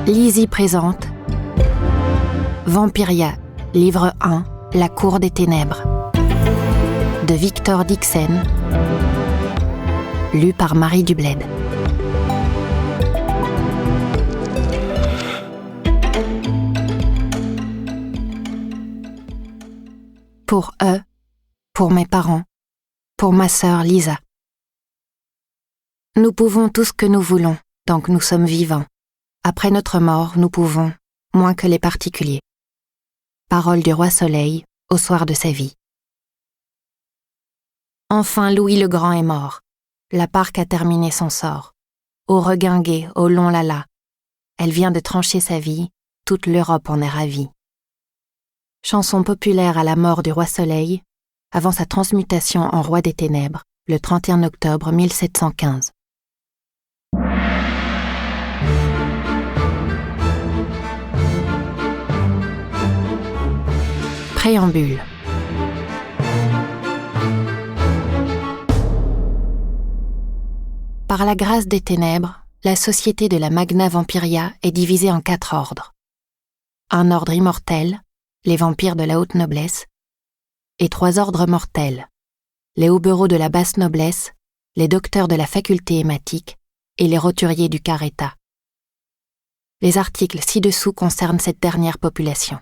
Lizzie présente Vampiria, livre 1, La cour des ténèbres, de Victor Dixen, lu par Marie Dubled. Pour eux, pour mes parents, pour ma sœur Lisa. Nous pouvons tout ce que nous voulons, tant que nous sommes vivants. Après notre mort, nous pouvons, moins que les particuliers. Parole du roi Soleil, au soir de sa vie. Enfin Louis le Grand est mort. La parque a terminé son sort. Au reguinguet, au long lala. Elle vient de trancher sa vie, toute l'Europe en est ravie. Chanson populaire à la mort du roi Soleil, avant sa transmutation en roi des ténèbres, le 31 octobre 1715. Préambule. Par la grâce des ténèbres, la société de la Magna Vampiria est divisée en 4 ordres. Un ordre immortel, les vampires de la haute noblesse, et 3 ordres mortels, les hobereaux de la basse noblesse, les docteurs de la faculté hématique et les roturiers du quart-état. Les articles ci-dessous concernent cette dernière population.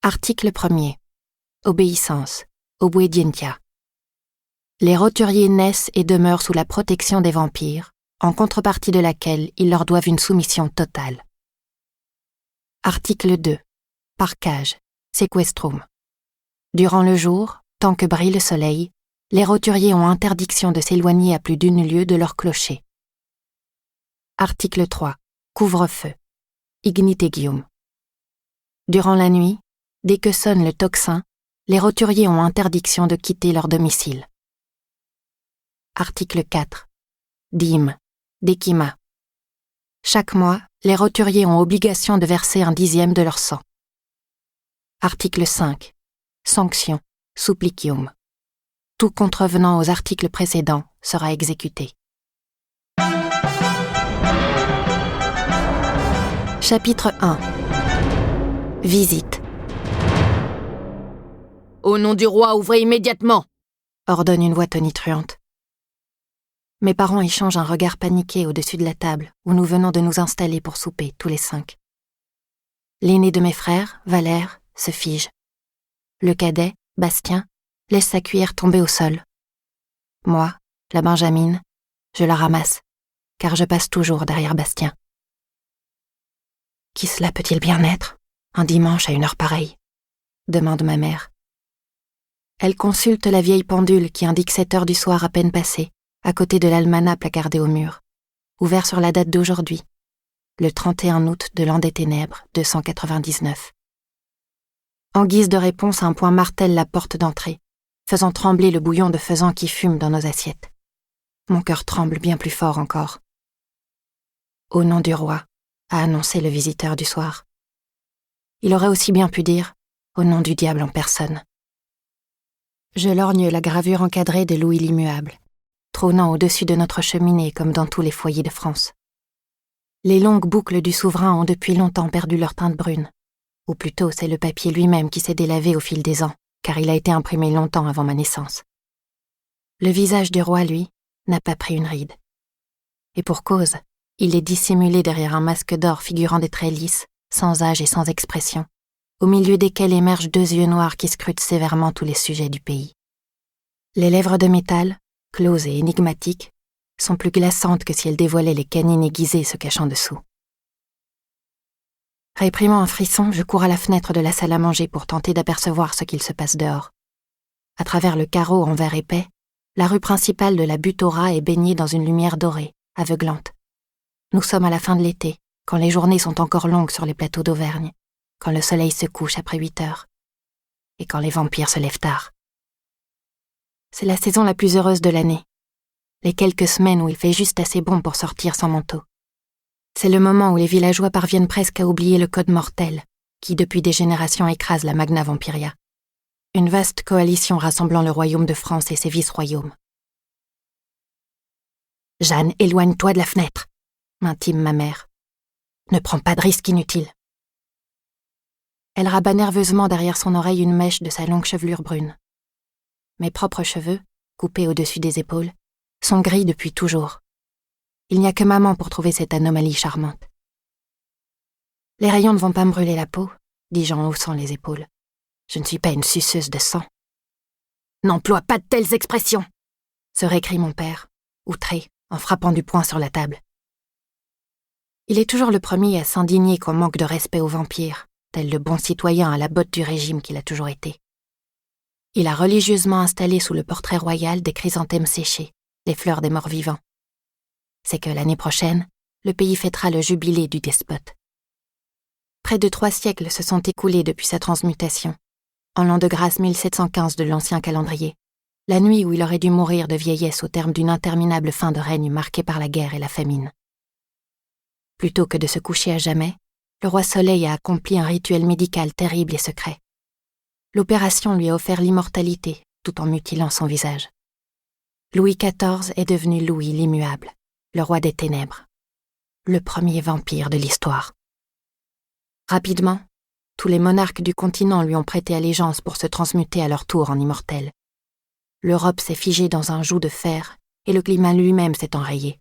Article 1er. Obéissance. Obedientia. Les roturiers naissent et demeurent sous la protection des vampires, en contrepartie de laquelle ils leur doivent une soumission totale. Article 2. Parcage. Sequestrum. Durant le jour, tant que brille le soleil, les roturiers ont interdiction de s'éloigner à plus d'1 lieue de leur clocher. Article 3. Couvre-feu. Ignitegium. Durant la nuit, dès que sonne le tocsin, les roturiers ont interdiction de quitter leur domicile. Article 4. Dîme. Décima. Chaque mois, les roturiers ont obligation de verser 1/10 de leur sang. Article 5. Sanction. Supplicium. Tout contrevenant aux articles précédents sera exécuté. Chapitre 1. Visite. Au nom du roi, ouvrez immédiatement, ordonne une voix tonitruante. Mes parents échangent un regard paniqué au-dessus de la table où nous venons de nous installer pour souper, tous les 5. L'aîné de mes frères, Valère, se fige. Le cadet, Bastien, laisse sa cuillère tomber au sol. Moi, la Benjamine, je la ramasse, car je passe toujours derrière Bastien. Qui cela peut-il bien être, un dimanche à une heure pareille ? Demande ma mère. Elle consulte la vieille pendule qui indique 7 heures du soir à peine passées, à côté de l'almanach placardé au mur, ouvert sur la date d'aujourd'hui, le 31 août de l'an des ténèbres 299. En guise de réponse, un poing martèle la porte d'entrée, faisant trembler le bouillon de faisan qui fume dans nos assiettes. Mon cœur tremble bien plus fort encore. Au nom du roi, a annoncé le visiteur du soir. Il aurait aussi bien pu dire au nom du diable en personne. Je lorgne la gravure encadrée de Louis l'immuable, trônant au-dessus de notre cheminée comme dans tous les foyers de France. Les longues boucles du souverain ont depuis longtemps perdu leur teinte brune, ou plutôt c'est le papier lui-même qui s'est délavé au fil des ans, car il a été imprimé longtemps avant ma naissance. Le visage du roi, lui, n'a pas pris une ride. Et pour cause, il est dissimulé derrière un masque d'or figurant des traits lisses, sans âge et sans expression, au milieu desquels émergent 2 yeux noirs qui scrutent sévèrement tous les sujets du pays. Les lèvres de métal, closes et énigmatiques, sont plus glaçantes que si elles dévoilaient les canines aiguisées se cachant dessous. Réprimant un frisson, je cours à la fenêtre de la salle à manger pour tenter d'apercevoir ce qu'il se passe dehors. À travers le carreau en verre épais, la rue principale de la butte aux rats est baignée dans une lumière dorée, aveuglante. Nous sommes à la fin de l'été, quand les journées sont encore longues sur les plateaux d'Auvergne, quand le soleil se couche après 8 heures, et quand les vampires se lèvent tard. C'est la saison la plus heureuse de l'année, les quelques semaines où il fait juste assez bon pour sortir sans manteau. C'est le moment où les villageois parviennent presque à oublier le code mortel, qui depuis des générations écrase la Magna Vampiria. Une vaste coalition rassemblant le royaume de France et ses vice-royaumes. « Jeanne, éloigne-toi de la fenêtre !» m'intime ma mère. Ne prends pas de risques inutiles. Elle rabat nerveusement derrière son oreille une mèche de sa longue chevelure brune. Mes propres cheveux, coupés au-dessus des épaules, sont gris depuis toujours. Il n'y a que maman pour trouver cette anomalie charmante. Les rayons ne vont pas me brûler la peau, dis-je en haussant les épaules. Je ne suis pas une suceuse de sang. N'emploie pas de telles expressions, se récrie mon père, outré, en frappant du poing sur la table. Il est toujours le premier à s'indigner qu'on manque de respect aux vampires, tel le bon citoyen à la botte du régime qu'il a toujours été. Il a religieusement installé sous le portrait royal des chrysanthèmes séchés, les fleurs des morts vivants. C'est que l'année prochaine, le pays fêtera le jubilé du despote. Près de 3 siècles se sont écoulés depuis sa transmutation, en l'an de grâce 1715 de l'ancien calendrier, la nuit où il aurait dû mourir de vieillesse au terme d'une interminable fin de règne marquée par la guerre et la famine. Plutôt que de se coucher à jamais, le roi Soleil a accompli un rituel médical terrible et secret. L'opération lui a offert l'immortalité, tout en mutilant son visage. Louis XIV est devenu Louis l'Immuable, le roi des ténèbres, le premier vampire de l'histoire. Rapidement, tous les monarques du continent lui ont prêté allégeance pour se transmuter à leur tour en immortel. L'Europe s'est figée dans un joug de fer et le climat lui-même s'est enrayé.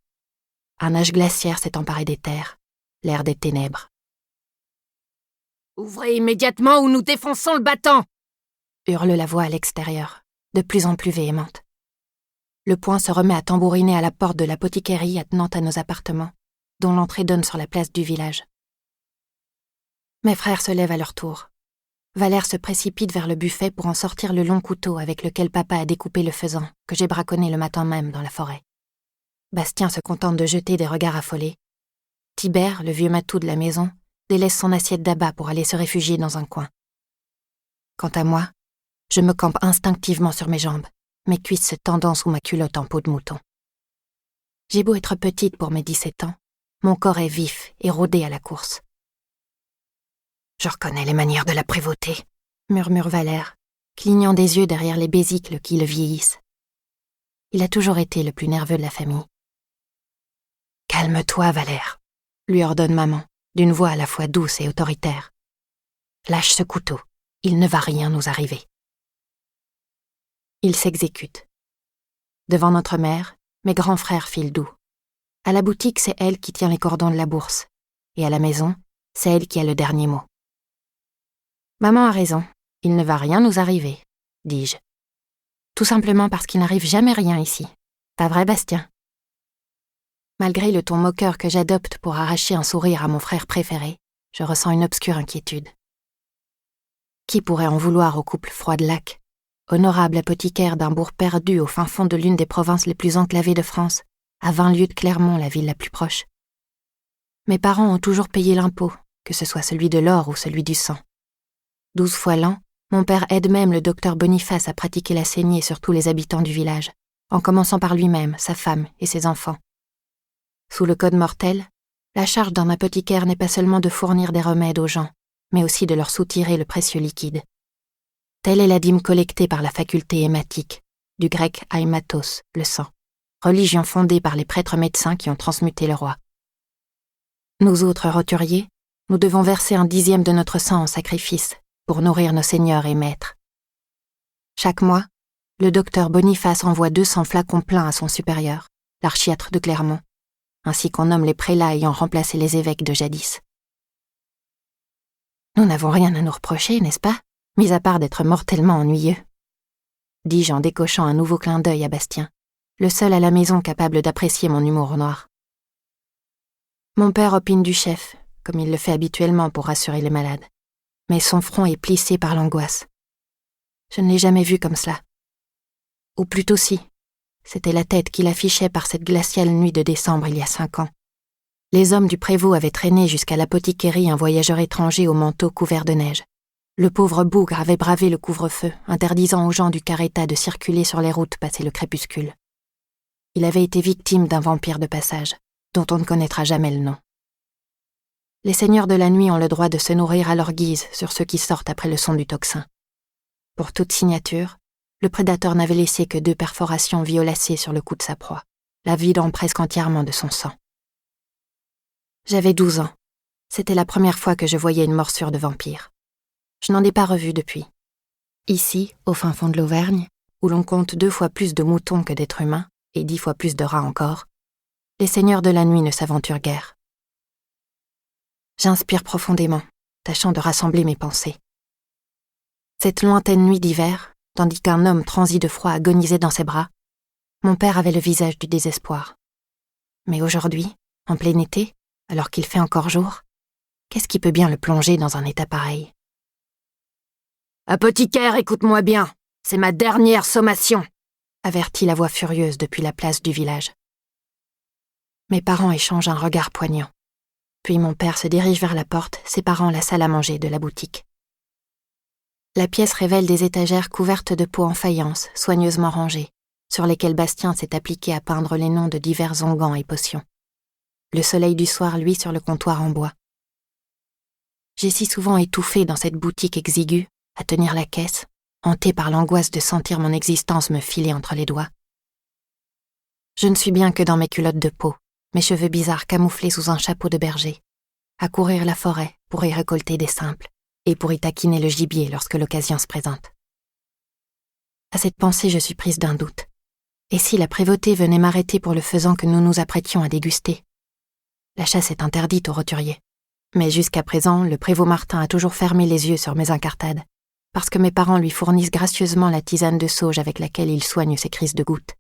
Un âge glaciaire s'est emparé des terres, l'ère des ténèbres. « Ouvrez immédiatement ou nous défonçons le battant !» hurle la voix à l'extérieur, de plus en plus véhémente. Le poing se remet à tambouriner à la porte de l'apothicairie attenante à nos appartements, dont l'entrée donne sur la place du village. Mes frères se lèvent à leur tour. Valère se précipite vers le buffet pour en sortir le long couteau avec lequel papa a découpé le faisan que j'ai braconné le matin même dans la forêt. Bastien se contente de jeter des regards affolés. Tibère, le vieux matou de la maison, délaisse son assiette d'abat pour aller se réfugier dans un coin. Quant à moi, je me campe instinctivement sur mes jambes, mes cuisses se tendant sous ma culotte en peau de mouton. J'ai beau être petite pour mes 17 ans, mon corps est vif et rodé à la course. « Je reconnais les manières de la prévôté », murmure Valère, clignant des yeux derrière les besicles qui le vieillissent. Il a toujours été le plus nerveux de la famille. « Calme-toi, Valère », lui ordonne maman, d'une voix à la fois douce et autoritaire. « Lâche ce couteau, il ne va rien nous arriver. » Il s'exécute. Devant notre mère, mes grands frères filent doux. À la boutique, c'est elle qui tient les cordons de la bourse. Et à la maison, c'est elle qui a le dernier mot. Maman a raison, il ne va rien nous arriver, dis-je. Tout simplement parce qu'il n'arrive jamais rien ici. Pas vrai, Bastien? Malgré le ton moqueur que j'adopte pour arracher un sourire à mon frère préféré, je ressens une obscure inquiétude. Qui pourrait en vouloir au couple Froidelac, honorable apothicaire d'un bourg perdu au fin fond de l'une des provinces les plus enclavées de France, à 20 lieues de Clermont, la ville la plus proche? Mes parents ont toujours payé l'impôt, que ce soit celui de l'or ou celui du sang. 12 fois l'an, mon père aide même le docteur Boniface à pratiquer la saignée sur tous les habitants du village, en commençant par lui-même, sa femme et ses enfants. Sous le code mortel, la charge d'un apothicaire n'est pas seulement de fournir des remèdes aux gens, mais aussi de leur soutirer le précieux liquide. Telle est la dîme collectée par la faculté hématique, du grec aimatos, le sang, religion fondée par les prêtres médecins qui ont transmuté le roi. Nous autres roturiers, nous devons verser 1/10 de notre sang en sacrifice pour nourrir nos seigneurs et maîtres. Chaque mois, le docteur Boniface envoie 200 flacons pleins à son supérieur, l'archiatre de Clermont, ainsi qu'on nomme les prélats ayant remplacé les évêques de jadis. Nous n'avons rien à nous reprocher, n'est-ce pas, mis à part d'être mortellement ennuyeux, dis-je en décochant un nouveau clin d'œil à Bastien, le seul à la maison capable d'apprécier mon humour noir. Mon père opine du chef, comme il le fait habituellement pour rassurer les malades, mais son front est plissé par l'angoisse. Je ne l'ai jamais vu comme cela. Ou plutôt si, c'était la tête qu'il affichait par cette glaciale nuit de décembre il y a 5 ans. Les hommes du prévôt avaient traîné jusqu'à l'apothicairie un voyageur étranger au manteau couvert de neige. Le pauvre bougre avait bravé le couvre-feu, interdisant aux gens du Caréta de circuler sur les routes passé le crépuscule. Il avait été victime d'un vampire de passage, dont on ne connaîtra jamais le nom. Les seigneurs de la nuit ont le droit de se nourrir à leur guise sur ceux qui sortent après le son du tocsin. Pour toute signature, le prédateur n'avait laissé que 2 perforations violacées sur le cou de sa proie, la vidant presque entièrement de son sang. J'avais 12 ans. C'était la première fois que je voyais une morsure de vampire. Je n'en ai pas revu depuis. Ici, au fin fond de l'Auvergne, où l'on compte 2 fois plus de moutons que d'êtres humains, et 10 fois plus de rats encore, les seigneurs de la nuit ne s'aventurent guère. J'inspire profondément, tâchant de rassembler mes pensées. Cette lointaine nuit d'hiver, tandis qu'un homme transi de froid agonisait dans ses bras, mon père avait le visage du désespoir. Mais aujourd'hui, en plein été, alors qu'il fait encore jour, qu'est-ce qui peut bien le plonger dans un état pareil ? Apothicaire, écoute-moi bien, c'est ma dernière sommation, avertit la voix furieuse depuis la place du village. Mes parents échangent un regard poignant. Puis mon père se dirige vers la porte, séparant la salle à manger de la boutique. La pièce révèle des étagères couvertes de pots en faïence, soigneusement rangées, sur lesquelles Bastien s'est appliqué à peindre les noms de divers onguents et potions. Le soleil du soir luit sur le comptoir en bois. J'ai si souvent étouffé dans cette boutique exiguë, à tenir la caisse, hantée par l'angoisse de sentir mon existence me filer entre les doigts. Je ne suis bien que dans mes culottes de peau, mes cheveux bizarres camouflés sous un chapeau de berger, à courir la forêt pour y récolter des simples et pour y taquiner le gibier lorsque l'occasion se présente. À cette pensée, je suis prise d'un doute. Et si la prévôté venait m'arrêter pour le faisan que nous nous apprêtions à déguster ? La chasse est interdite aux roturiers. Mais jusqu'à présent, le prévôt Martin a toujours fermé les yeux sur mes incartades, parce que mes parents lui fournissent gracieusement la tisane de sauge avec laquelle il soigne ses crises de gouttes.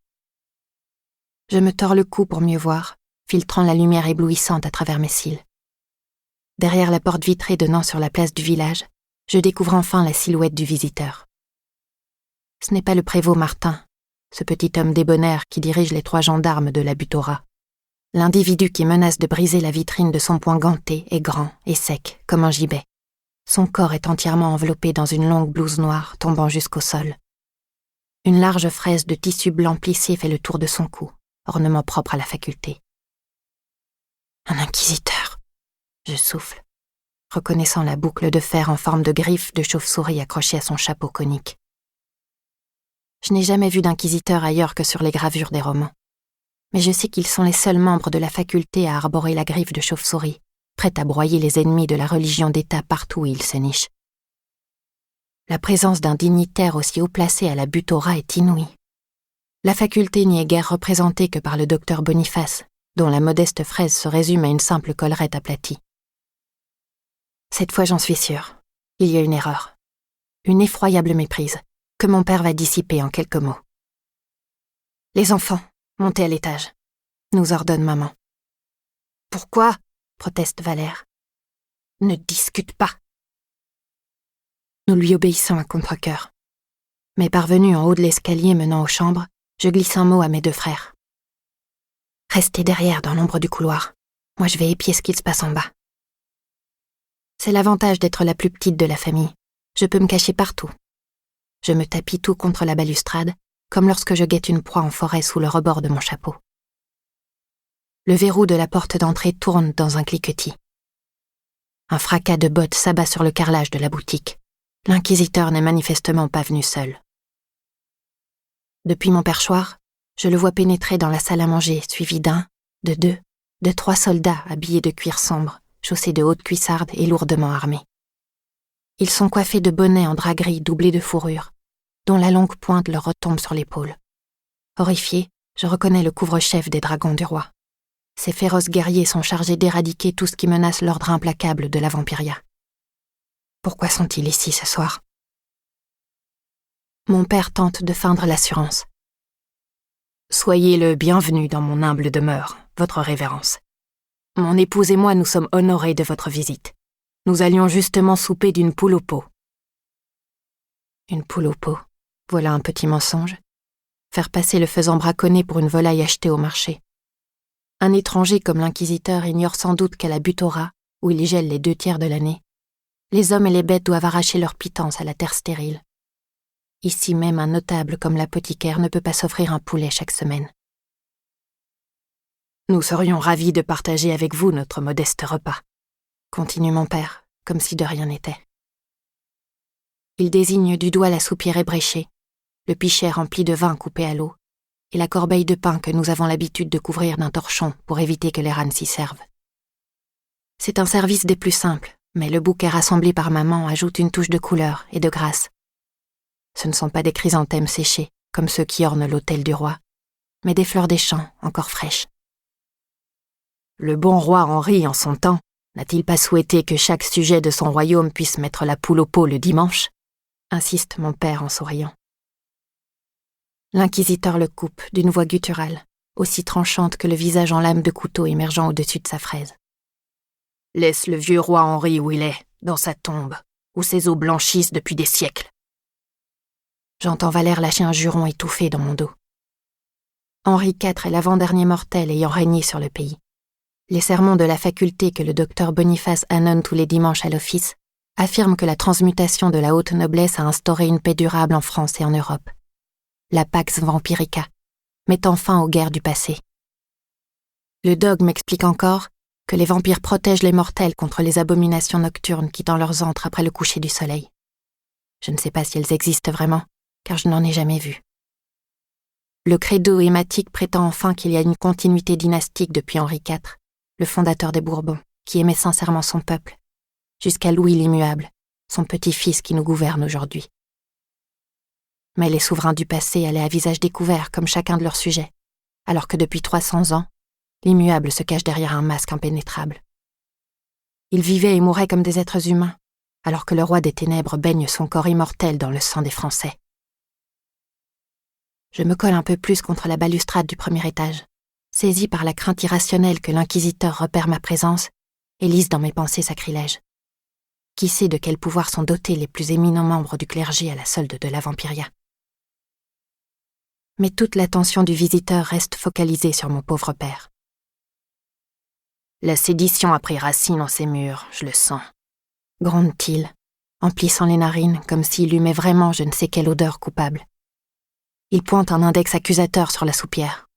Je me tords le cou pour mieux voir, filtrant la lumière éblouissante à travers mes cils. Derrière la porte vitrée donnant sur la place du village, je découvre enfin la silhouette du visiteur. Ce n'est pas le prévôt Martin, ce petit homme débonnaire qui dirige les 3 gendarmes de la butte aux rats. L'individu qui menace de briser la vitrine de son poing ganté est grand et sec comme un gibet. Son corps est entièrement enveloppé dans une longue blouse noire tombant jusqu'au sol. Une large fraise de tissu blanc plissé fait le tour de son cou, ornement propre à la faculté. Un inquisiteur, je souffle, reconnaissant la boucle de fer en forme de griffe de chauve-souris accrochée à son chapeau conique. Je n'ai jamais vu d'inquisiteur ailleurs que sur les gravures des romans. Mais je sais qu'ils sont les seuls membres de la faculté à arborer la griffe de chauve-souris, prête à broyer les ennemis de la religion d'État partout où ils se nichent. La présence d'un dignitaire aussi haut placé à la butte aux rats est inouïe. La faculté n'y est guère représentée que par le docteur Boniface, dont la modeste fraise se résume à une simple collerette aplatie. Cette fois, j'en suis sûre. Il y a une erreur. Une effroyable méprise, que mon père va dissiper en quelques mots. Les enfants, montez à l'étage, nous ordonne maman. Pourquoi ? Proteste Valère. Ne discute pas. Nous lui obéissons à contre-cœur. Mais parvenu en haut de l'escalier menant aux chambres, je glisse un mot à mes 2 frères. Restez derrière dans l'ombre du couloir. Moi, je vais épier ce qu'il se passe en bas. C'est l'avantage d'être la plus petite de la famille. Je peux me cacher partout. Je me tapis tout contre la balustrade, comme lorsque je guette une proie en forêt sous le rebord de mon chapeau. Le verrou de la porte d'entrée tourne dans un cliquetis. Un fracas de bottes s'abat sur le carrelage de la boutique. L'inquisiteur n'est manifestement pas venu seul. Depuis mon perchoir, je le vois pénétrer dans la salle à manger, suivi d'un, de 2, de 3 soldats habillés de cuir sombre, chaussés de hautes cuissardes et lourdement armés. Ils sont coiffés de bonnets en drap gris doublés de fourrure, dont la longue pointe leur retombe sur l'épaule. Horrifié, je reconnais le couvre-chef des dragons du roi. Ces féroces guerriers sont chargés d'éradiquer tout ce qui menace l'ordre implacable de la vampiria. Pourquoi sont-ils ici ce soir ? Mon père tente de feindre l'assurance. Soyez le bienvenu dans mon humble demeure, votre révérence. Mon épouse et moi nous sommes honorés de votre visite. Nous allions justement souper d'une poule au pot. Une poule au pot, voilà un petit mensonge. Faire passer le faisan braconné pour une volaille achetée au marché. Un étranger comme l'inquisiteur ignore sans doute qu'à la butte aux rats, où il gèle les 2 tiers de l'année, les hommes et les bêtes doivent arracher leur pitance à la terre stérile. Ici même, un notable comme l'apothicaire ne peut pas s'offrir un poulet chaque semaine. Nous serions ravis de partager avec vous notre modeste repas, continue mon père, comme si de rien n'était. Il désigne du doigt la soupière ébréchée, le pichet rempli de vin coupé à l'eau, et la corbeille de pain que nous avons l'habitude de couvrir d'un torchon pour éviter que les rânes s'y servent. C'est un service des plus simples, mais le bouquet rassemblé par maman ajoute une touche de couleur et de grâce. Ce ne sont pas des chrysanthèmes séchés, comme ceux qui ornent l'autel du roi, mais des fleurs des champs encore fraîches. Le bon roi Henri, en son temps, n'a-t-il pas souhaité que chaque sujet de son royaume puisse mettre la poule au pot le dimanche ? Insiste mon père en souriant. L'inquisiteur le coupe d'une voix gutturale, aussi tranchante que le visage en lame de couteau émergeant au-dessus de sa fraise. Laisse le vieux roi Henri où il est, dans sa tombe, où ses os blanchissent depuis des siècles. J'entends Valère lâcher un juron étouffé dans mon dos. Henri IV est l'avant-dernier mortel ayant régné sur le pays. Les sermons de la faculté que le docteur Boniface annonce tous les dimanches à l'office affirment que la transmutation de la haute noblesse a instauré une paix durable en France et en Europe. La Pax Vampirica, mettant fin aux guerres du passé. Le dogme explique encore que les vampires protègent les mortels contre les abominations nocturnes quittant leurs antres après le coucher du soleil. Je ne sais pas si elles existent vraiment, car je n'en ai jamais vu. Le credo hématique prétend enfin qu'il y a une continuité dynastique depuis Henri IV, le fondateur des Bourbons, qui aimait sincèrement son peuple, jusqu'à Louis l'Immuable, son petit-fils qui nous gouverne aujourd'hui. Mais les souverains du passé allaient à visage découvert comme chacun de leurs sujets, alors que depuis 300 ans, l'Immuable se cache derrière un masque impénétrable. Ils vivaient et mouraient comme des êtres humains, alors que le roi des ténèbres baigne son corps immortel dans le sang des Français. Je me colle un peu plus contre la balustrade du premier étage, saisie par la crainte irrationnelle que l'inquisiteur repère ma présence et lise dans mes pensées sacrilèges. Qui sait de quel pouvoir sont dotés les plus éminents membres du clergé à la solde de la Vampiria? Mais toute l'attention du visiteur reste focalisée sur mon pauvre père. La sédition a pris racine en ces murs, je le sens, gronde-t-il, en plissant les narines comme s'il humait vraiment je ne sais quelle odeur coupable. Il pointe un index accusateur sur la soupière.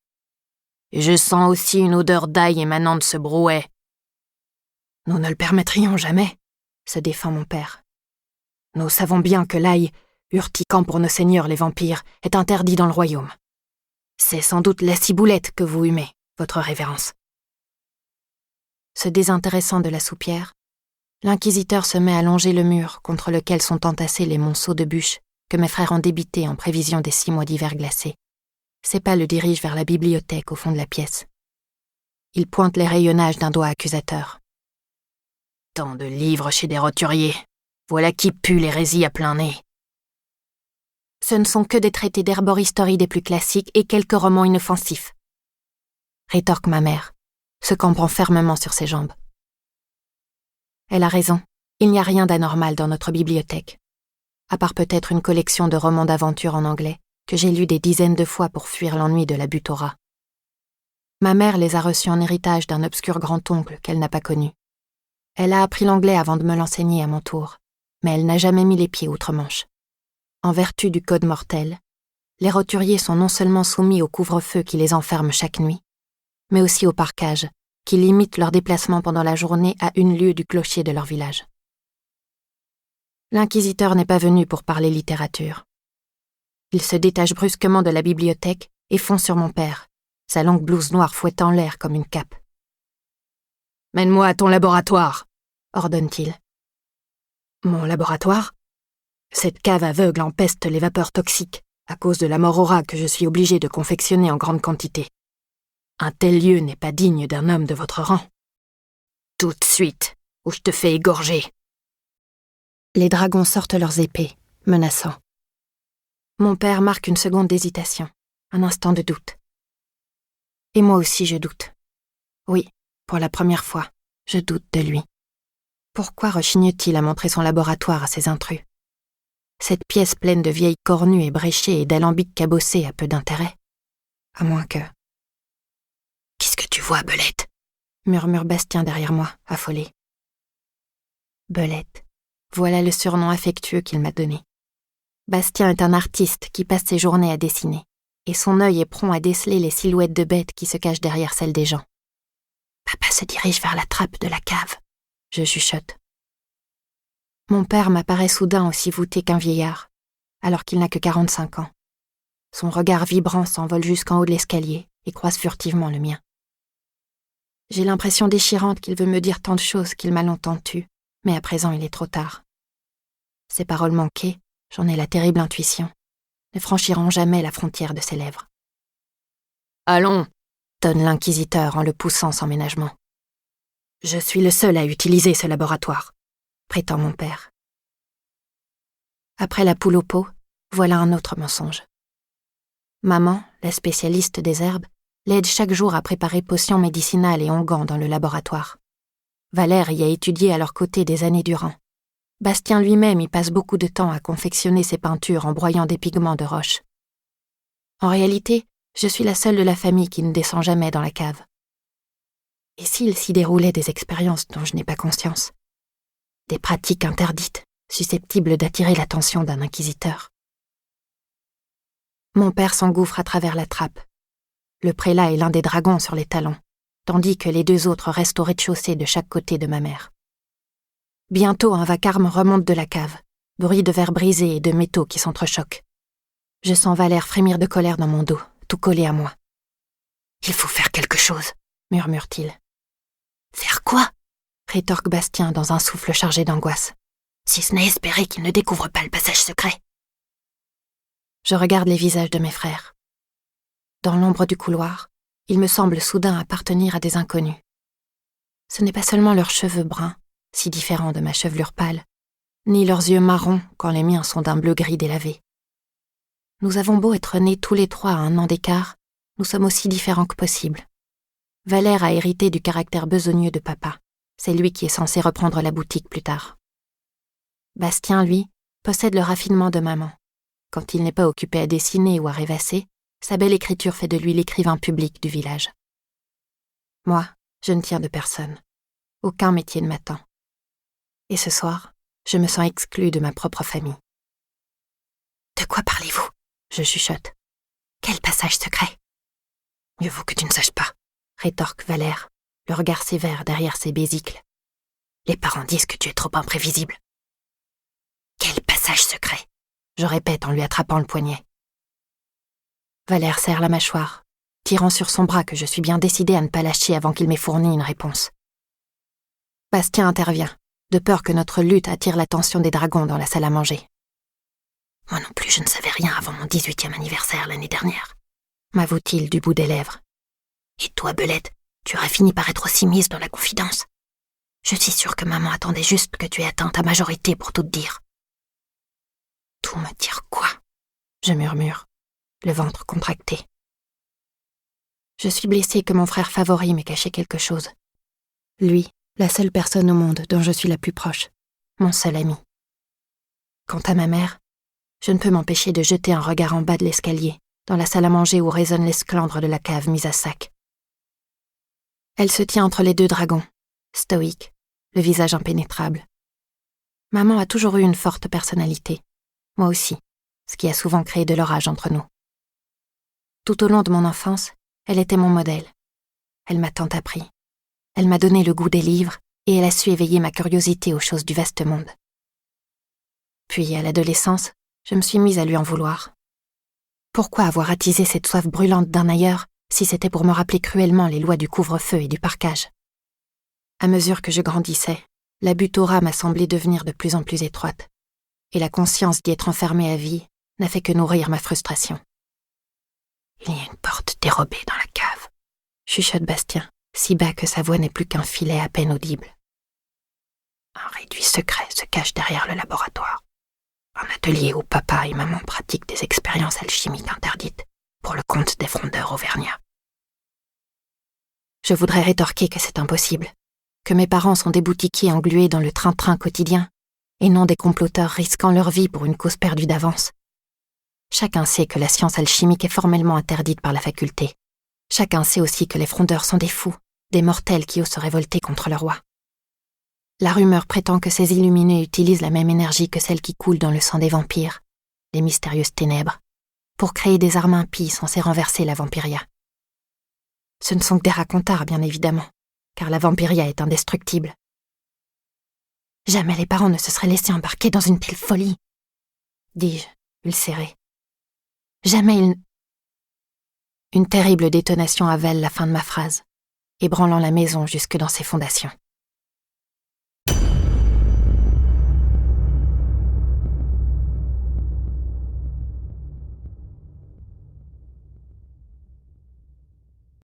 Et je sens aussi une odeur d'ail émanant de ce brouet. Nous ne le permettrions jamais, se défend mon père. Nous savons bien que l'ail, urticant pour nos seigneurs les vampires, est interdit dans le royaume. C'est sans doute la ciboulette que vous humez, votre révérence. Se désintéressant de la soupière, l'inquisiteur se met à longer le mur contre lequel sont entassés les monceaux de bûches que mes frères ont débités en prévision des 6 mois d'hiver glacés. Ses pas le dirigent vers la bibliothèque au fond de la pièce. Il pointe les rayonnages d'un doigt accusateur. Tant de livres chez des roturiers. Voilà qui pue l'hérésie à plein nez. Ce ne sont que des traités d'herboristerie des plus classiques et quelques romans inoffensifs. Rétorque ma mère, se cambrant fermement sur ses jambes. Elle a raison, il n'y a rien d'anormal dans notre bibliothèque. À part peut-être une collection de romans d'aventure en anglais, que j'ai lus des dizaines de fois pour fuir l'ennui de la butte aux rats. Ma mère les a reçus en héritage d'un obscur grand-oncle qu'elle n'a pas connu. Elle a appris l'anglais avant de me l'enseigner à mon tour, mais elle n'a jamais mis les pieds outre-Manche. En vertu du code mortel, les roturiers sont non seulement soumis au couvre-feu qui les enferme chaque nuit, mais aussi au parquage, qui limite leur déplacement pendant la journée à 1 lieue du clocher de leur village. L'inquisiteur n'est pas venu pour parler littérature. Il se détache brusquement de la bibliothèque et fonce sur mon père, sa longue blouse noire fouettant l'air comme une cape. « Mène-moi à ton laboratoire !» ordonne-t-il. « Mon laboratoire ? Cette cave aveugle empeste les vapeurs toxiques à cause de la morora que je suis obligé de confectionner en grande quantité. Un tel lieu n'est pas digne d'un homme de votre rang. Tout de suite, ou je te fais égorger. » Les dragons sortent leurs épées, menaçants. Mon père marque une seconde d'hésitation, un instant de doute. Et moi aussi je doute. Oui, pour la première fois, je doute de lui. Pourquoi rechigne-t-il à montrer son laboratoire à ces intrus? Cette pièce pleine de vieilles cornues et bréchées et d'alambics cabossés a peu d'intérêt. À moins que... « Qu'est-ce que tu vois, Belette ?» murmure Bastien derrière moi, affolé. Belette. Voilà le surnom affectueux qu'il m'a donné. Bastien est un artiste qui passe ses journées à dessiner, et son œil est prompt à déceler les silhouettes de bêtes qui se cachent derrière celles des gens. Papa se dirige vers la trappe de la cave, je chuchote. Mon père m'apparaît soudain aussi voûté qu'un vieillard, alors qu'il n'a que 45 ans. Son regard vibrant s'envole jusqu'en haut de l'escalier et croise furtivement le mien. J'ai l'impression déchirante qu'il veut me dire tant de choses qu'il m'a longtemps tue, mais à présent il est trop tard. Ces paroles manquées, j'en ai la terrible intuition, ne franchiront jamais la frontière de ses lèvres. « Allons !» tonne l'inquisiteur en le poussant sans ménagement. « Je suis le seul à utiliser ce laboratoire », prétend mon père. Après la poule au pot, voilà un autre mensonge. Maman, la spécialiste des herbes, l'aide chaque jour à préparer potions médicinales et onguents dans le laboratoire. Valère y a étudié à leur côté des années durant. Bastien lui-même y passe beaucoup de temps à confectionner ses peintures en broyant des pigments de roche. En réalité, je suis la seule de la famille qui ne descend jamais dans la cave. Et s'il s'y déroulait des expériences dont je n'ai pas conscience? Des pratiques interdites, susceptibles d'attirer l'attention d'un inquisiteur. Mon père s'engouffre à travers la trappe. Le prélat est l'un des dragons sur les talons, tandis que les deux autres restent au rez-de-chaussée de chaque côté de ma mère. Bientôt, un vacarme remonte de la cave, bruit de verres brisés et de métaux qui s'entrechoquent. Je sens Valère frémir de colère dans mon dos, tout collé à moi. « Il faut faire quelque chose », murmure-t-il. « Faire quoi ?» rétorque Bastien dans un souffle chargé d'angoisse. « Si ce n'est espérer qu'il ne découvre pas le passage secret. » Je regarde les visages de mes frères. Dans l'ombre du couloir, ils me semblent soudain appartenir à des inconnus. Ce n'est pas seulement leurs cheveux bruns, si différents de ma chevelure pâle, ni leurs yeux marrons quand les miens sont d'un bleu-gris délavé. Nous avons beau être nés tous les trois à 1 an d'écart, nous sommes aussi différents que possible. Valère a hérité du caractère besogneux de papa. C'est lui qui est censé reprendre la boutique plus tard. Bastien, lui, possède le raffinement de maman. Quand il n'est pas occupé à dessiner ou à rêvasser, sa belle écriture fait de lui l'écrivain public du village. Moi, je ne tiens de personne. Aucun métier ne m'attend. Et ce soir, je me sens exclue de ma propre famille. « De quoi parlez-vous » je chuchote. « Quel passage secret ?»« Mieux vaut que tu ne saches pas » rétorque Valère, le regard sévère derrière ses besicles. « Les parents disent que tu es trop imprévisible. »« Quel passage secret ?» je répète en lui attrapant le poignet. Valère serre la mâchoire, tirant sur son bras que je suis bien décidée à ne pas lâcher avant qu'il m'ait fourni une réponse. Bastien intervient, de peur que notre lutte attire l'attention des dragons dans la salle à manger. « Moi non plus, je ne savais rien avant mon 18e anniversaire l'année dernière, » m'avoue-t-il du bout des lèvres. « Et toi, Belette, tu aurais fini par être aussi mise dans la confidence. Je suis sûre que maman attendait juste que tu aies atteint ta majorité pour tout te dire. » « Tout me dire quoi ?» je murmure, le ventre contracté. Je suis blessée que mon frère favori m'ait caché quelque chose. Lui, la seule personne au monde dont je suis la plus proche, mon seul ami. Quant à ma mère, je ne peux m'empêcher de jeter un regard en bas de l'escalier, dans la salle à manger où résonnent les sclandres de la cave mise à sac. Elle se tient entre les deux dragons, stoïque, le visage impénétrable. Maman a toujours eu une forte personnalité. Moi aussi, ce qui a souvent créé de l'orage entre nous. Tout au long de mon enfance, elle était mon modèle. Elle m'a tant appris. Elle m'a donné le goût des livres et elle a su éveiller ma curiosité aux choses du vaste monde. Puis, à l'adolescence, je me suis mise à lui en vouloir. Pourquoi avoir attisé cette soif brûlante d'un ailleurs si c'était pour me rappeler cruellement les lois du couvre-feu et du parquage? À mesure que je grandissais, la butte au rat m'a semblé devenir de plus en plus étroite. Et la conscience d'y être enfermée à vie n'a fait que nourrir ma frustration. « Il y a une porte dérobée dans la cave », chuchote Bastien, si bas que sa voix n'est plus qu'un filet à peine audible. Un réduit secret se cache derrière le laboratoire. Un atelier où papa et maman pratiquent des expériences alchimiques interdites pour le compte des frondeurs auvergnats. Je voudrais rétorquer que c'est impossible, que mes parents sont des boutiquiers englués dans le train-train quotidien, et non des comploteurs risquant leur vie pour une cause perdue d'avance. Chacun sait que la science alchimique est formellement interdite par la faculté. Chacun sait aussi que les frondeurs sont des fous, des mortels qui osent se révolter contre le roi. La rumeur prétend que ces illuminés utilisent la même énergie que celle qui coule dans le sang des vampires, les mystérieuses ténèbres, pour créer des armes impies censées renverser la vampiria. Ce ne sont que des racontars, bien évidemment, car la vampiria est indestructible. Jamais les parents ne se seraient laissés embarquer dans une telle folie, dis-je, ulcéré. Jamais ils... Une terrible détonation avale la fin de ma phrase. ébranlant la maison jusque dans ses fondations.